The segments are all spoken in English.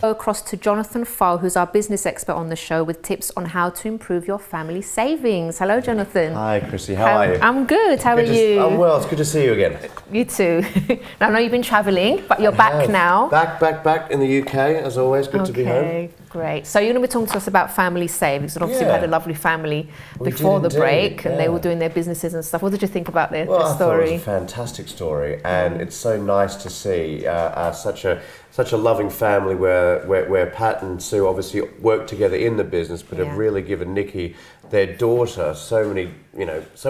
Go across to Jonathan Pfahl, who's our business expert on the show, with tips on how to improve your family savings. Hello, Jonathan. Hi, Chrissy. How are you? I'm good. How are you? I'm well. It's good to see you again. You too. Now, I know you've been travelling, but you're back now. Back in the UK, as always. Good to be home. Okay, great. So you're going to be talking to us about family savings. And obviously we had a lovely family before the break, and they were doing their businesses and stuff. What did you think about the story? I thought it was a fantastic story, and it's so nice to see such a loving family where Pat and Sue obviously work together in the business, but have really given Nikki, their daughter, so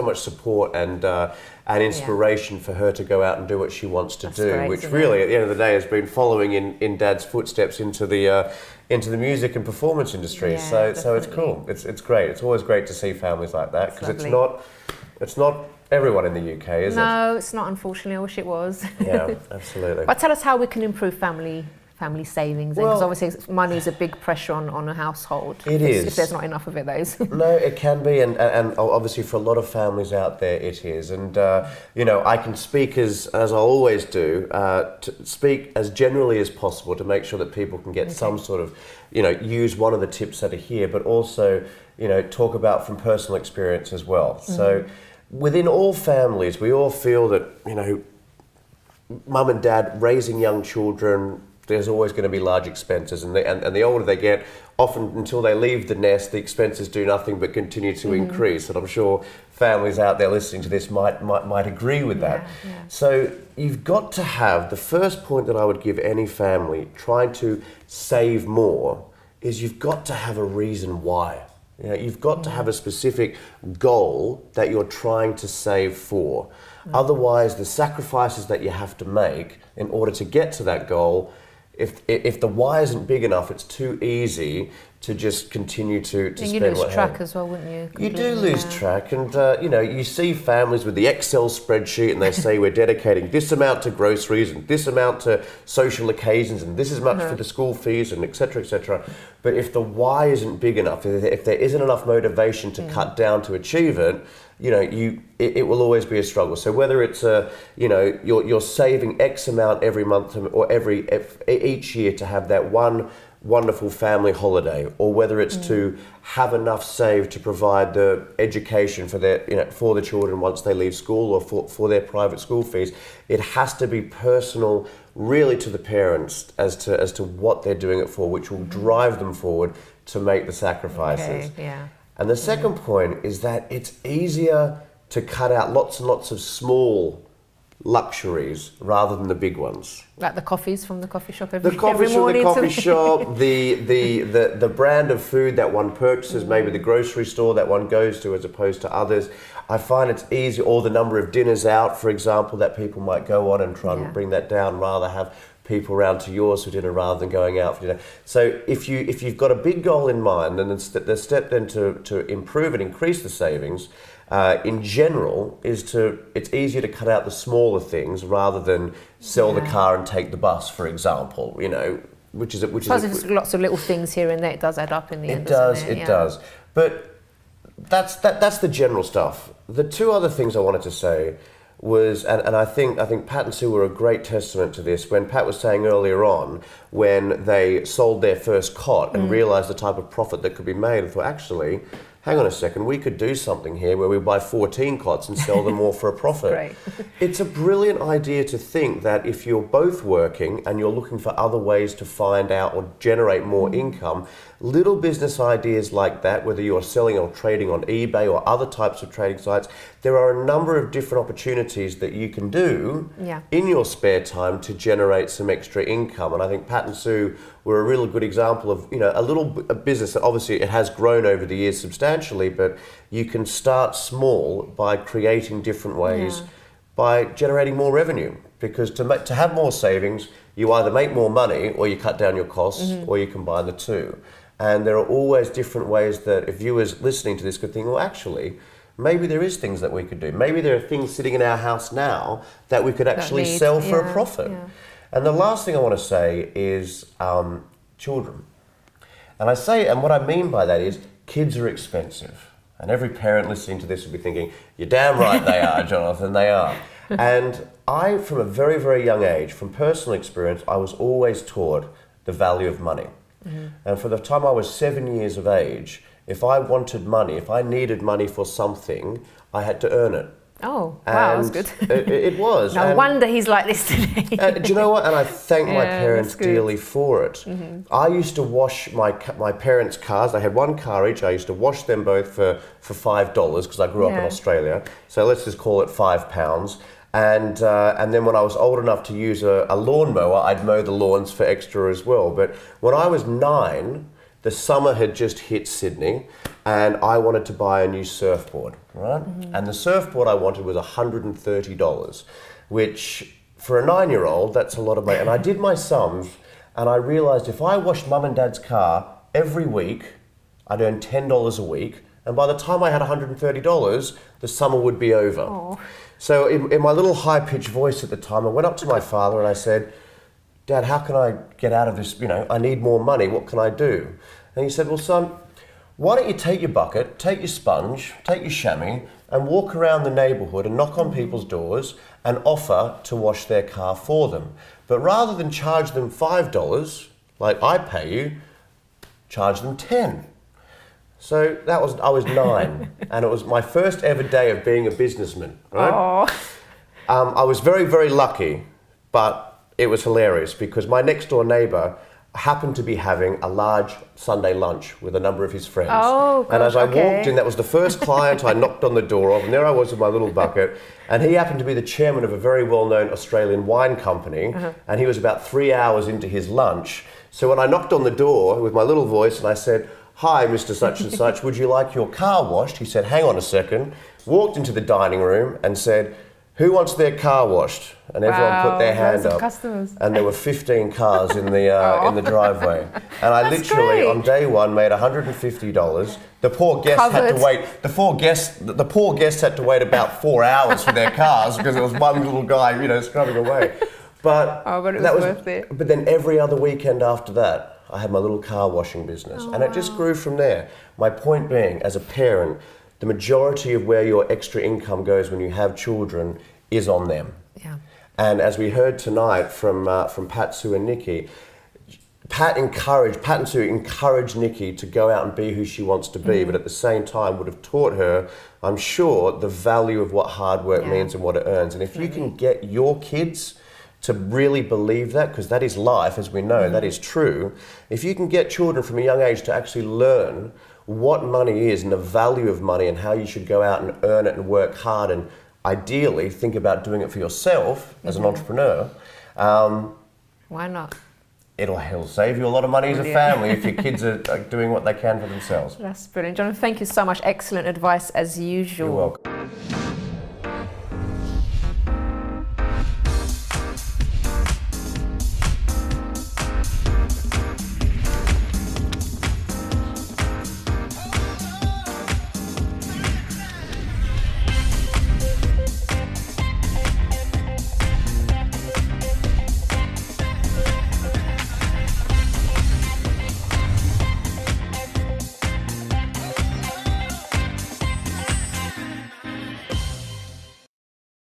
much support and inspiration for her to go out and do what she wants to do, great, which really at the end of the day has been following in Dad's footsteps into the music and performance industry. So it's cool. It's great. It's always great to see families like that, because it's not everyone in the UK, is it? No, it's not, unfortunately. I wish it was. Yeah, absolutely. But tell us how we can improve family savings, because obviously money is a big pressure on a household. It is. If there's not enough of it, that is. No, it can be, and obviously for a lot of families out there it is. And I can speak as I always do, to speak as generally as possible to make sure that people can get some sort of, use one of the tips that are here, but also, talk about from personal experience as well. So within all families, we all feel that, mum and dad raising young children, there's always going to be large expenses, and the older they get, often until they leave the nest, the expenses do nothing but continue to increase. And I'm sure families out there listening to this might agree with that. Yeah. So you've got to have, the first point that I would give any family trying to save more is you've got to have a reason why. You've got to have a specific goal that you're trying to save for. Otherwise, the sacrifices that you have to make in order to get to that goal, if the why isn't big enough, it's too easy to just continue to spend. You lose track as well, wouldn't you? You do lose track, and you see families with the Excel spreadsheet, and they say we're dedicating this amount to groceries and this amount to social occasions and this is much for the school fees and etc. etc. But if the why isn't big enough, if there isn't enough motivation to cut down to achieve it, it will always be a struggle. So whether it's you're saving X amount every month or each year to have that one wonderful family holiday, or whether it's to have enough saved to provide the education for for the children once they leave school, or for their private school fees, it has to be personal, really, to the parents as to what they're doing it for, which will drive them forward to make the sacrifices. Okay, yeah. And the second point is that it's easier to cut out lots and lots of small luxuries rather than the big ones. Like the coffees from the coffee shop every morning. The coffees from the coffee shop, the brand of food that one purchases, maybe the grocery store that one goes to as opposed to others. I find it's easy, or the number of dinners out, for example, that people might go on and try and bring that down, rather have people around to yours for dinner rather than going out for dinner. So if you've got a big goal in mind, then the step then to improve and increase the savings in general is it's easier to cut out the smaller things rather than sell the car and take the bus, for example, which is there's lots of little things here and there. It does add up in the end. It does. But that's the general stuff. The two other things I wanted to say was, and I think Pat and Sue were a great testament to this, when Pat was saying earlier on, when they sold their first cot and realised the type of profit that could be made, I thought, actually, hang on a second, we could do something here where we buy 14 cots and sell them all for a profit. Right. It's a brilliant idea to think that if you're both working and you're looking for other ways to find out or generate more income, little business ideas like that, whether you're selling or trading on eBay or other types of trading sites, there are a number of different opportunities that you can do in your spare time to generate some extra income. And I think Pat and Sue were a real good example of a business that obviously it has grown over the years substantially, but you can start small by creating different ways by generating more revenue. Because to have more savings, you either make more money or you cut down your costs, or you combine the two. And there are always different ways that if viewers listening to this could think, well, actually, maybe there is things that we could do. Maybe there are things sitting in our house now that we could actually sell for a profit. Yeah. And the last thing I want to say is children. And what I mean by that is kids are expensive. And every parent listening to this will be thinking, you're damn right they are, Jonathan, they are. And I, from a very, very young age, from personal experience, I was always taught, the value of money. And for the time I was 7 years of age, if I wanted money, if I needed money for something, I had to earn it. Oh, wow, that's good. It was. No wonder he's like this today. Do you know what? And I thank my parents that's good. dearly for it. I used to wash my parents' cars. They had one car each. I used to wash them both for $5 because I grew up in Australia. So let's just call it £5. And then when I was old enough to use a lawnmower, I'd mow the lawns for extra as well. But when I was 9, the summer had just hit Sydney, and I wanted to buy a new surfboard, right? And the surfboard I wanted was $130, which for a 9-year-old, that's a lot of money. And I did my sums, and I realized if I washed mum and dad's car every week, I'd earn $10 a week. And by the time I had $130, the summer would be over. Oh. So in my little high-pitched voice at the time, I went up to my father and I said, Dad, how can I get out of this? You know, I need more money. What can I do? And he said, well, son, why don't you take your bucket, take your sponge, take your chamois, and walk around the neighbourhood and knock on people's doors and offer to wash their car for them. But rather than charge them $5, like I pay you, charge them $10. So I was 9, and it was my first ever day of being a businessman, right? I was very, very lucky, but it was hilarious because my next door neighbour happened to be having a large Sunday lunch with a number of his friends. Oh, gosh, and as I walked in, that was the first client I knocked on the door of, and there I was with my little bucket, and he happened to be the chairman of a very well-known Australian wine company, and he was about 3 hours into his lunch. So when I knocked on the door with my little voice and I said, "Hi, Mr. Such and Such, would you like your car washed?" He said, "Hang on a second," walked into the dining room and said, "Who wants their car washed?" And everyone put their hand up. Customers. And there were 15 cars in the driveway. And I literally, great. on day one, made $150. The poor guests had to wait. The poor guests had to wait about 4 hours for their cars because there was one little guy, you know, scrubbing away. But it was worth it. But then every other weekend after that, I had my little car washing business, and it just grew from there. My point being, as a parent, the majority of where your extra income goes when you have children is on them. Yeah. And as we heard tonight from Pat, Sue and Nikki, Pat and Sue encouraged Nikki to go out and be who she wants to be, but at the same time would have taught her, I'm sure, the value of what hard work means and what it earns. And if you can get your kids to really believe that, because that is life, as we know, that is true. If you can get children from a young age to actually learn what money is and the value of money and how you should go out and earn it and work hard and ideally think about doing it for yourself as an entrepreneur. Why not? It'll save you a lot of money as a family if your kids are doing what they can for themselves. That's brilliant. Jonathan, thank you so much. Excellent advice as usual. You're welcome.